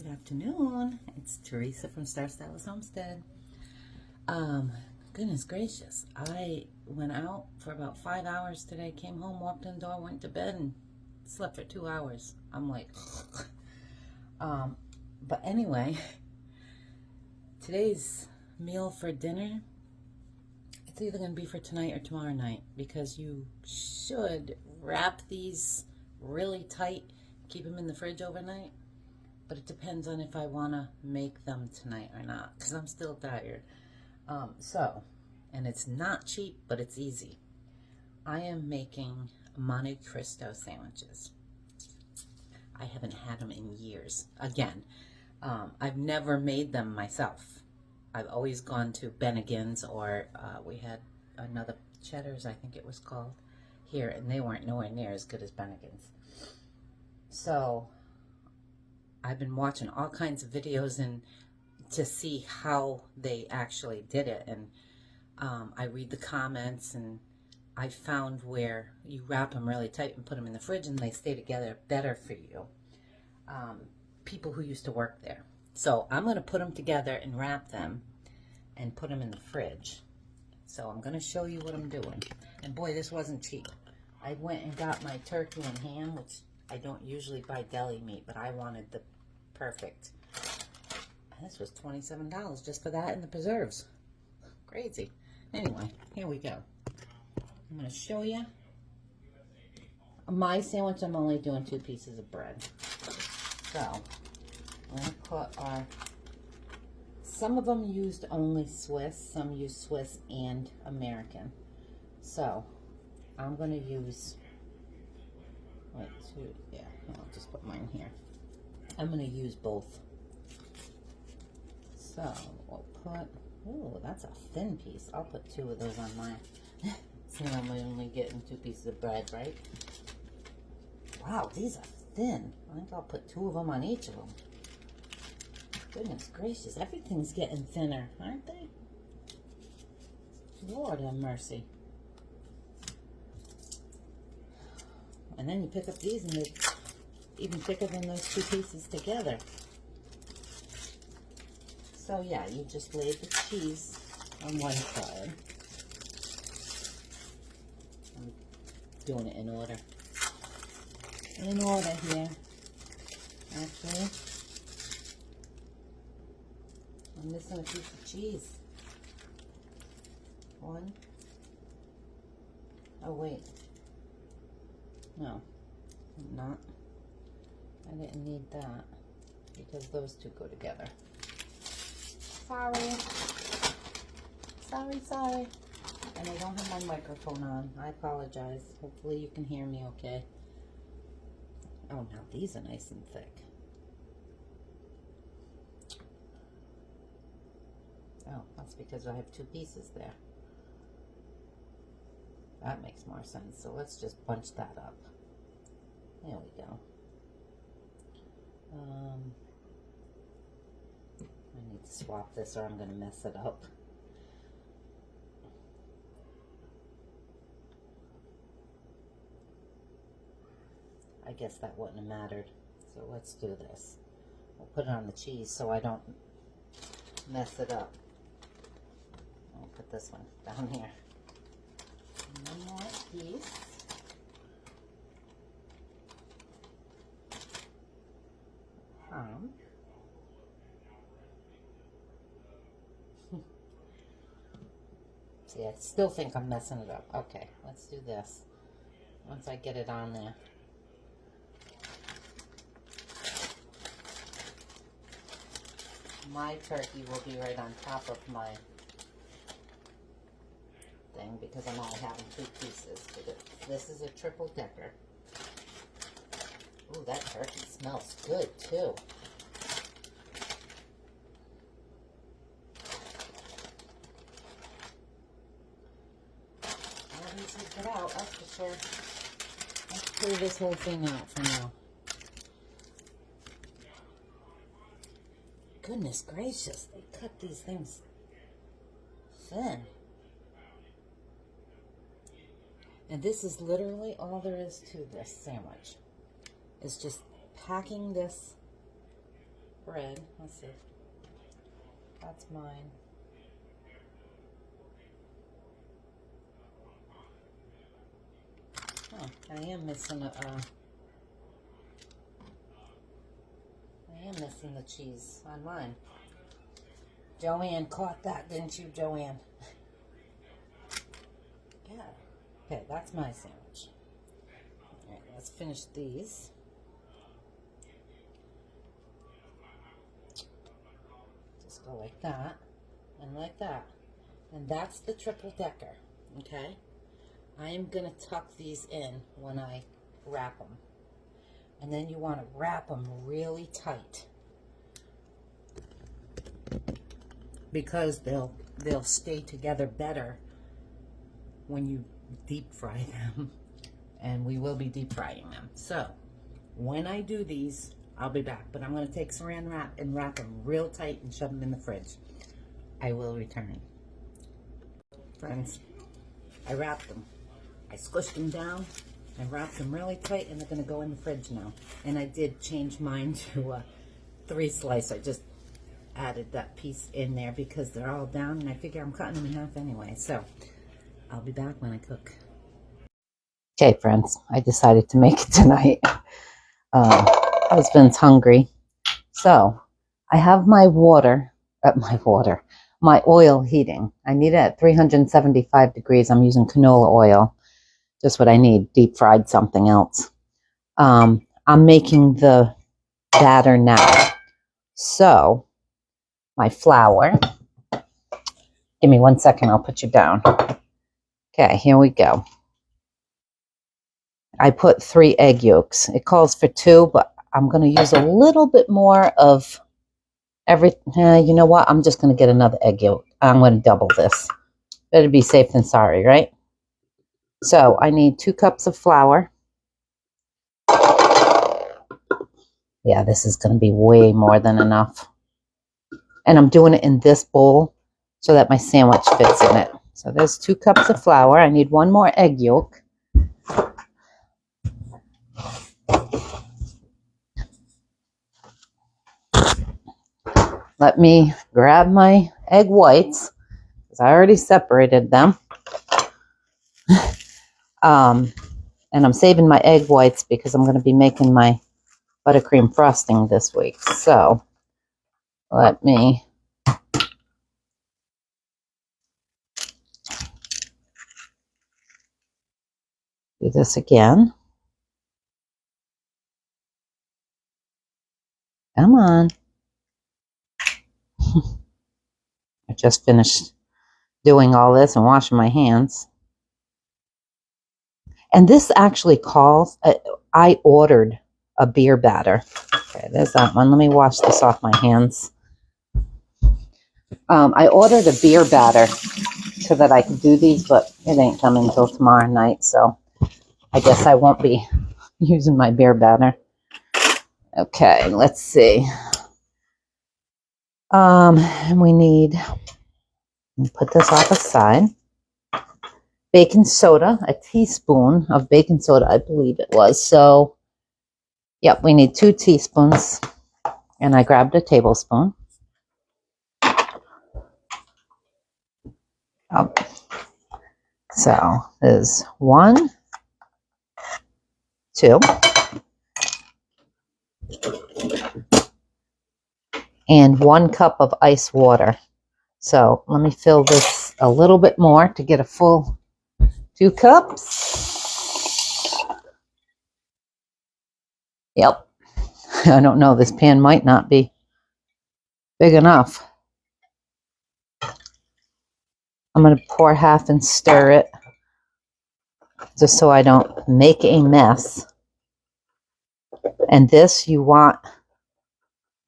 Good afternoon. It's Teresa from Star Stylist Homestead. Goodness gracious. I went out for about 5 hours today, came home, walked in the door, went to bed, and slept for 2 hours. I'm like, but anyway, today's meal for dinner, it's either going to be for tonight or tomorrow night, because you should wrap these really tight, keep them in the fridge overnight. But it depends on if I want to make them tonight or not, because I'm still tired. And it's not cheap, but it's easy. I am making Monte Cristo sandwiches. I haven't had them in years. Again, I've never made them myself. I've always gone to Bennigan's, or we had another Cheddar's, I think it was called, here, and they weren't nowhere near as good as Bennigan's. So I've been watching all kinds of videos and to see how they actually did it, and I read the comments, and I found where you wrap them really tight and put them in the fridge and they stay together better for you. People who used to work there. So I'm going to put them together and wrap them and put them in the fridge. So I'm going to show you what I'm doing. And boy, this wasn't cheap. I went and got my turkey and ham, which I don't usually buy deli meat, but I wanted the perfect. And this was $27 just for that and the preserves. Crazy. Anyway, here we go. I'm going to show you. My sandwich, I'm only doing 2 pieces of bread. So, I'm going to put our, some of them used only Swiss, some used Swiss and American. So, I'm going to use, I'll just put mine here. I'm going to use both. So, we'll put, ooh, that's a thin piece. I'll put 2 of those on mine. So I'm only getting 2 pieces of bread, right? Wow, these are thin. I think I'll put 2 of them on each of them. Goodness gracious, everything's getting thinner, aren't they? Lord have mercy. And then you pick up these and they're even thicker than those 2 pieces together. So yeah, you just lay the cheese on one side. I'm doing it in order. In order here. Actually, I'm missing a piece of cheese. 1. Oh wait. No, I'm not. I didn't need that because those 2 go together. Sorry. Sorry. And I don't have my microphone on. I apologize. Hopefully you can hear me okay. Oh, now these are nice and thick. Oh, that's because I have 2 pieces there. That makes more sense. So let's just bunch that up. There we go. I need to swap this or I'm going to mess it up. I guess that wouldn't have mattered. So let's do this. We'll put it on the cheese so I don't mess it up. I'll put this one down here. One more piece. See, I still think I'm messing it up. Okay, let's do this. Once I get it on there. My turkey will be right on top of my thing because I'm only having 2 pieces. This is a triple decker. Ooh, that turkey smells good too. Not easy to get out, that's for sure. Let's clear this whole thing out for now. Goodness gracious, they cut these things thin. And this is literally all there is to this sandwich. It's just packing this bread. Let's see. That's mine. Oh, I am missing I am missing the cheese on mine. Joanne caught that, didn't you, Joanne? Yeah. Okay, that's my sandwich. All right, let's finish these. Just go like that and like that. And that's the triple decker, okay? I am going to tuck these in when I wrap them. And then you want to wrap them really tight, because they'll stay together better when you deep fry them. And we will be deep frying them. So when I do these, I'll be back. But I'm going to take saran wrap and wrap them real tight and shove them in the fridge. I will return. Friends, I wrapped them. I squished them down. I wrapped them really tight, and they're going to go in the fridge now. And I did change mine to a 3-slice. I just added that piece in there because they're all down, and I figure I'm cutting them in half anyway. So I'll be back when I cook. Okay, friends, I decided to make it tonight. Husband's hungry. So I have my my oil heating. I need it at 375 degrees. I'm using canola oil. Just what I need, deep fried something else. I'm making the batter now. So my flour, give me 1 second, I'll put you down. Okay, here we go. I put 3 egg yolks. It calls for 2, but I'm going to use a little bit more of you know what? I'm just going to get another egg yolk. I'm going to double this. Better be safe than sorry, right? So I need 2 cups of flour. Yeah, this is going to be way more than enough. And I'm doing it in this bowl so that my sandwich fits in it. So there's 2 cups of flour. I need 1 more egg yolk. Let me grab my egg whites, because I already separated them. And I'm saving my egg whites because I'm going to be making my buttercream frosting this week. So let me do this again. Come on. I just finished doing all this and washing my hands. And this actually calls, I ordered a beer batter. Okay, there's that one. Let me wash this off my hands. I ordered a beer batter so that I could do these, but it ain't coming until tomorrow night, so I guess I won't be using my beer batter. Okay, let's see. And we need, let me put this off aside. Baking soda, a teaspoon of baking soda, I believe it was. So, yep, we need 2 teaspoons. And I grabbed a tablespoon. So, there's 1, 2. And 1 cup of ice water. So, let me fill this a little bit more to get a full 2 cups. Yep. I don't know. This pan might not be big enough. I'm going to pour half and stir it just so I don't make a mess. And this, you want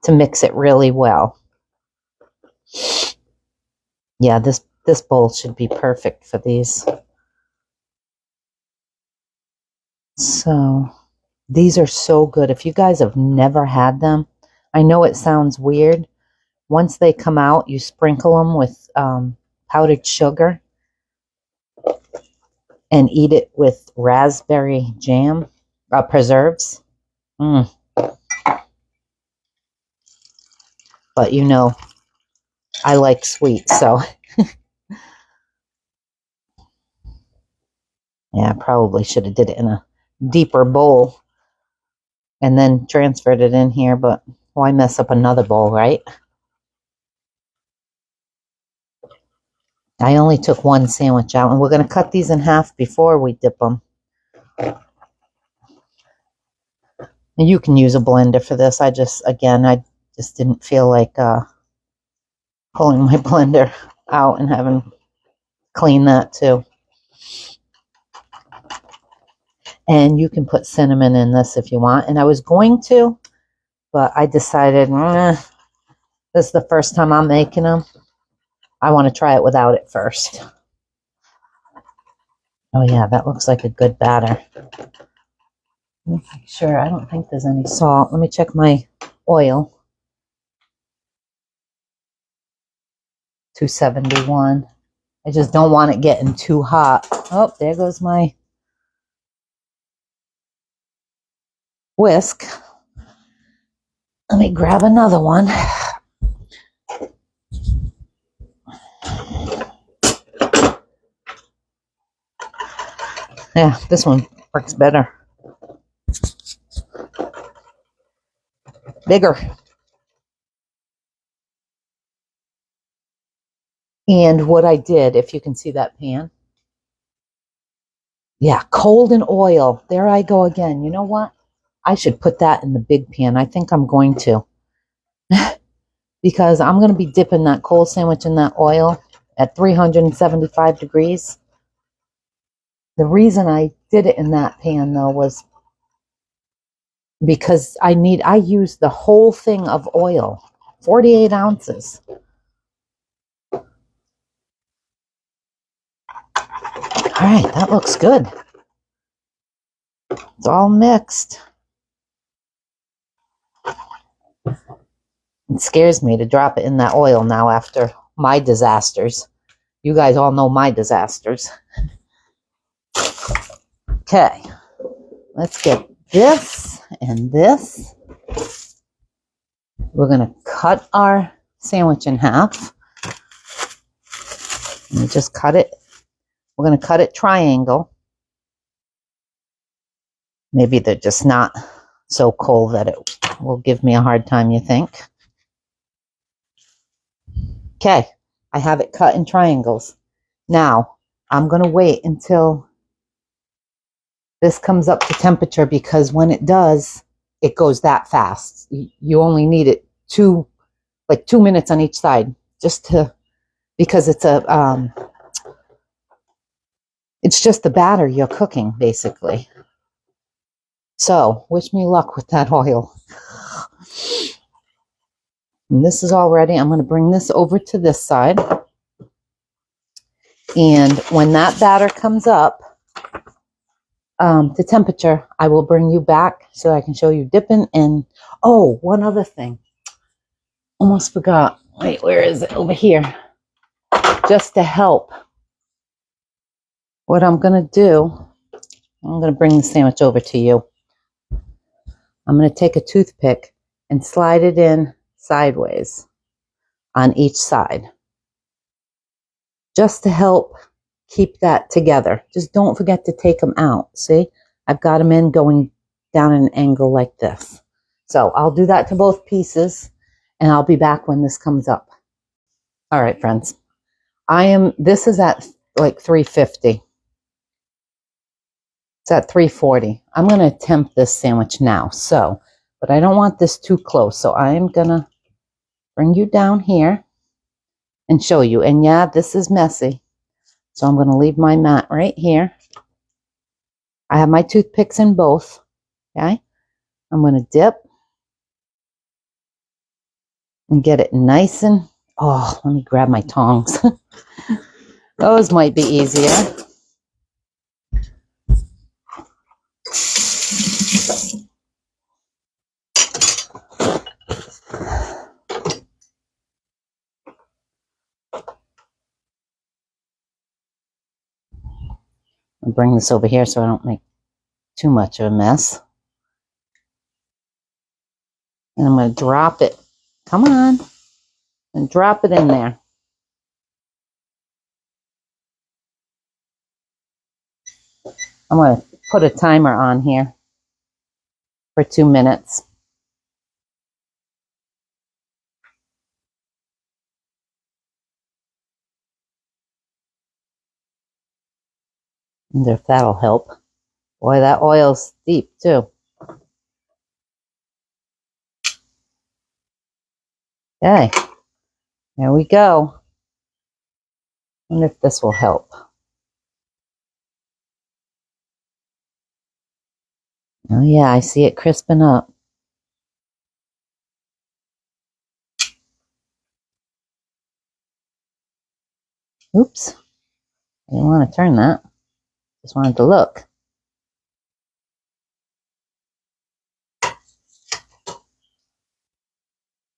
to mix it really well. Yeah, this bowl should be perfect for these. So, these are so good. If you guys have never had them, I know it sounds weird. Once they come out, you sprinkle them with powdered sugar and eat it with raspberry jam, preserves. But you know, I like sweet, so yeah, I probably should have did it in a deeper bowl and then transferred it in here, but why mess up another bowl, right? I only took one sandwich out, and we're going to cut these in half before we dip them. And you can use a blender for this. I just didn't feel like pulling my blender out and having clean that too. And you can put cinnamon in this if you want. And I was going to, but I decided, this is the first time I'm making them. I want to try it without it first. Oh yeah, that looks like a good batter. Let me make sure. I don't think there's any salt. Let me check my oil. 271. I just don't want it getting too hot. Oh, there goes my whisk. Let me grab another one. Yeah, this one works better. Bigger. And what I did, if you can see that pan. Yeah, cold in oil. There I go again. You know what? I should put that in the big pan. I think I'm going to. Because I'm going to be dipping that cold sandwich in that oil at 375 degrees. The reason I did it in that pan, though, was because I used the whole thing of oil, 48 ounces. All right, that looks good. It's all mixed. It scares me to drop it in that oil now after my disasters. You guys all know my disasters. Okay, let's get this and this. We're going to cut our sandwich in half. And just cut it. We're going to cut it triangle. Maybe they're just not so cold that it will give me a hard time, you think? Okay, I have it cut in triangles. Now, I'm going to wait until this comes up to temperature, because when it does, it goes that fast. You only need it 2 minutes on each side, because it's it's just the batter you're cooking, basically. So, wish me luck with that oil. And this is all ready. I'm going to bring this over to this side. And when that batter comes up to temperature, I will bring you back so I can show you dipping. And, oh, one other thing. Almost forgot. Wait, where is it? Over here. Just to help. What I'm going to do, I'm going to bring the sandwich over to you. I'm going to take a toothpick and slide it in sideways on each side, just to help keep that together. Just don't forget to take them out. See, I've got them in going down at an angle like this. So I'll do that to both pieces, and I'll be back when this comes up. All right, friends. This is at like 350. It's at 340. I'm going to attempt this sandwich now. But I don't want this too close. So I'm going to bring you down here and show you. And yeah, this is messy. So I'm going to leave my mat right here. I have my toothpicks in both. Okay. I'm going to dip and get it nice and, oh, let me grab my tongs. Those might be easier. I'll bring this over here so I don't make too much of a mess. And I'm going to drop it. Come on. and drop it in there. I'm going to put a timer on here for 2 minutes. Wonder if that'll help. Boy, that oil's deep too. Okay, there we go. Wonder if this will help. Oh yeah, I see it crisping up. Oops, I didn't want to turn that. Just wanted to look.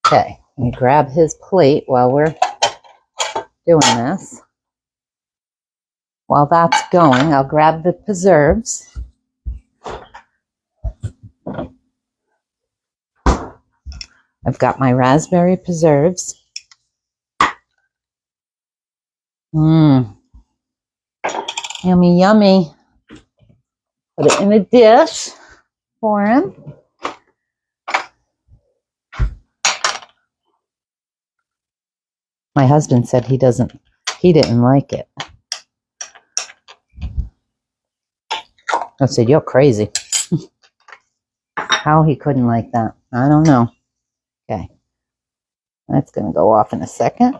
Okay, let me grab his plate while we're doing this. While that's going, I'll grab the preserves. I've got my raspberry preserves. Mmm. Yummy, yummy. Put it in a dish for him. My husband said he didn't like it. I said, you're crazy. How he couldn't like that, I don't know. Okay. That's going to go off in a second.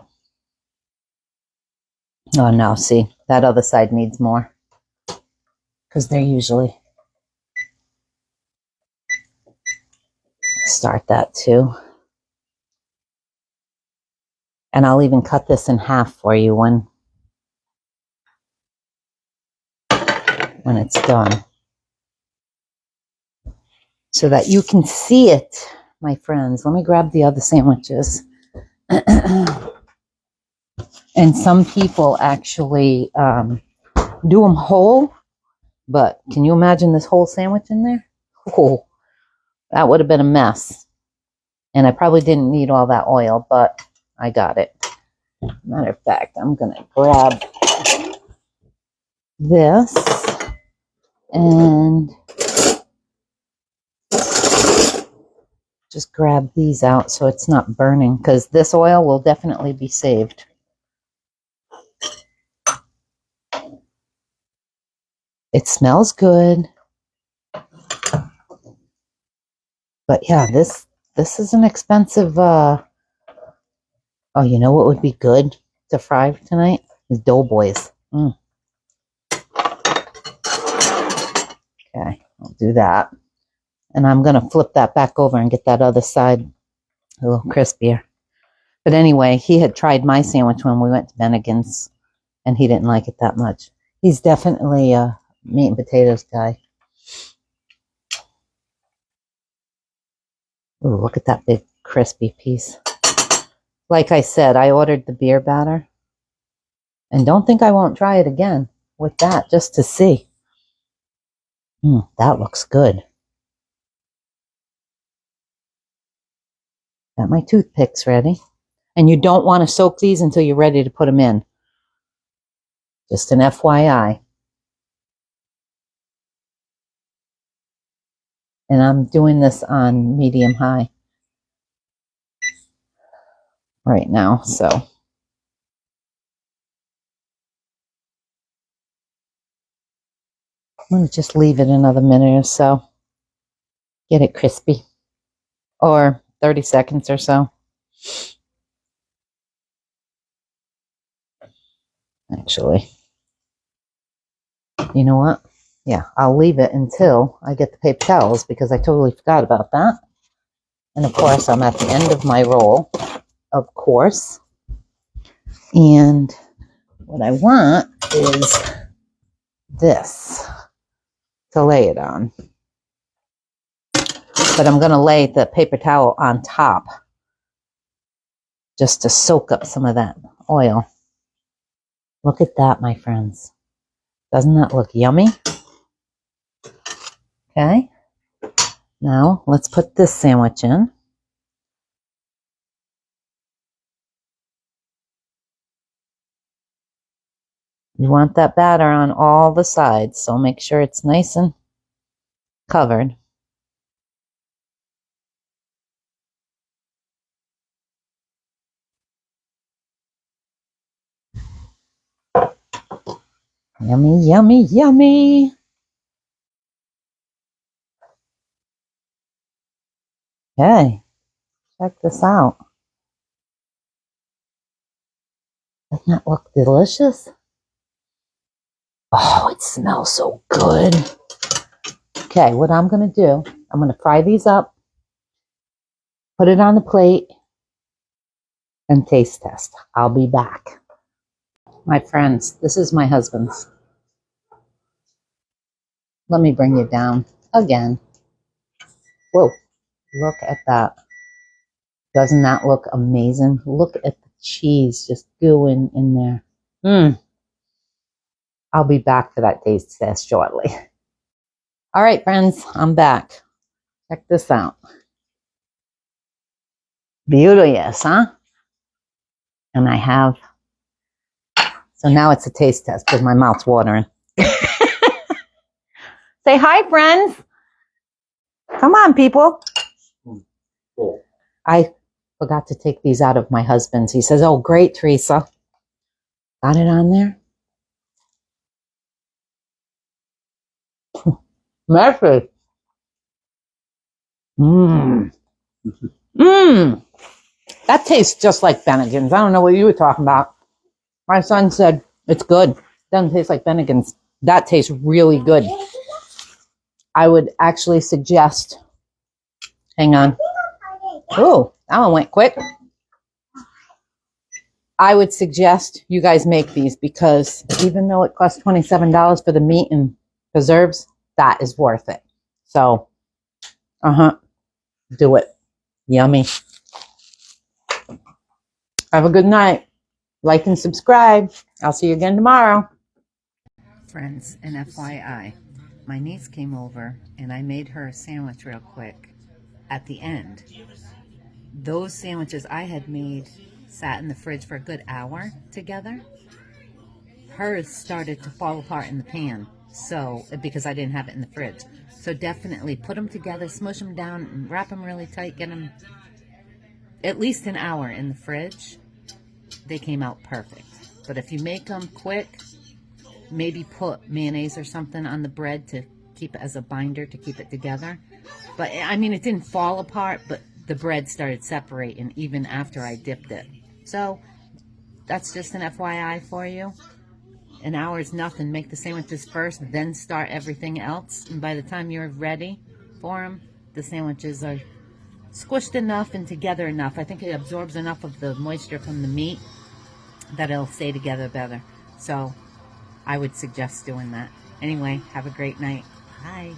Oh no, see, that other side needs more. Because they're usually... Start that too. And I'll even cut this in half for you when it's done. So that you can see it, my friends. Let me grab the other sandwiches. And some people actually do them whole. But can you imagine this whole sandwich in there? Oh, that would have been a mess. And I probably didn't need all that oil, but I got it. Matter of fact, I'm going to grab this and just grab these out so it's not burning, because this oil will definitely be saved. It smells good. But yeah, this is an expensive... Oh, you know what would be good to fry tonight? Is Doughboys. Okay, I'll do that. And I'm going to flip that back over and get that other side a little crispier. But anyway, he had tried my sandwich when we went to Bennigan's, and he didn't like it that much. He's definitely a meat and potatoes guy. Ooh, look at that big crispy piece. Like I said, I ordered the beer batter. And don't think I won't try it again with that, just to see. That looks good. Got my toothpicks ready. And you don't want to soak these until you're ready to put them in. Just an FYI. And I'm doing this on medium-high right now, so. I'm going to just leave it another minute or so. Get it crispy. Or 30 seconds or so. Actually. You know what? Yeah, I'll leave it until I get the paper towels, because I totally forgot about that. And of course, I'm at the end of my roll, of course. And what I want is this to lay it on. But I'm going to lay the paper towel on top just to soak up some of that oil. Look at that, my friends. Doesn't that look yummy? Okay. Now, let's put this sandwich in. You want that batter on all the sides, so make sure it's nice and covered. Yummy, yummy, yummy. Hey, check this out. Doesn't that look delicious? Oh, it smells so good. Okay, what I'm going to do, I'm going to fry these up, put it on the plate, and taste test. I'll be back. My friends, this is my husband's. Let me bring you down again. Whoa, look at that. Doesn't that look amazing? Look at the cheese just gooing in there. I'll be back for that taste test shortly. All right, friends, I'm back. Check this out. Beauteous, huh? And I have, so now it's a taste test because my mouth's watering. Say hi, friends. Come on, people. I forgot to take these out of my husband's. He says, oh, great, Teresa. Got it on there? Messy. That tastes just like Bennigan's. I don't know what you were talking about. My son said it's good. Doesn't taste like Bennigan's. That tastes really good. I would actually suggest, hang on. Oh, that one went quick. I would suggest you guys make these because even though it costs $27 for the meat and preserves, that is worth it. So, do it. Yummy. Have a good night. Like and subscribe. I'll see you again tomorrow. Friends, an FYI, my niece came over and I made her a sandwich real quick. At the end, those sandwiches I had made sat in the fridge for a good hour together. Hers started to fall apart in the pan, so because I didn't have it in the fridge. So definitely put them together, smush them down, and wrap them really tight. Get them at least an hour in the fridge. They came out perfect. But if you make them quick, maybe put mayonnaise or something on the bread to keep it as a binder to keep it together. But I mean, it didn't fall apart, but the bread started separating even after I dipped it. So that's just an FYI for you. An hour is nothing. Make the sandwiches first, then start everything else. And by the time you're ready for them, the sandwiches are squished enough and together enough. I think it absorbs enough of the moisture from the meat that it'll stay together better. So I would suggest doing that. Anyway, have a great night. Bye.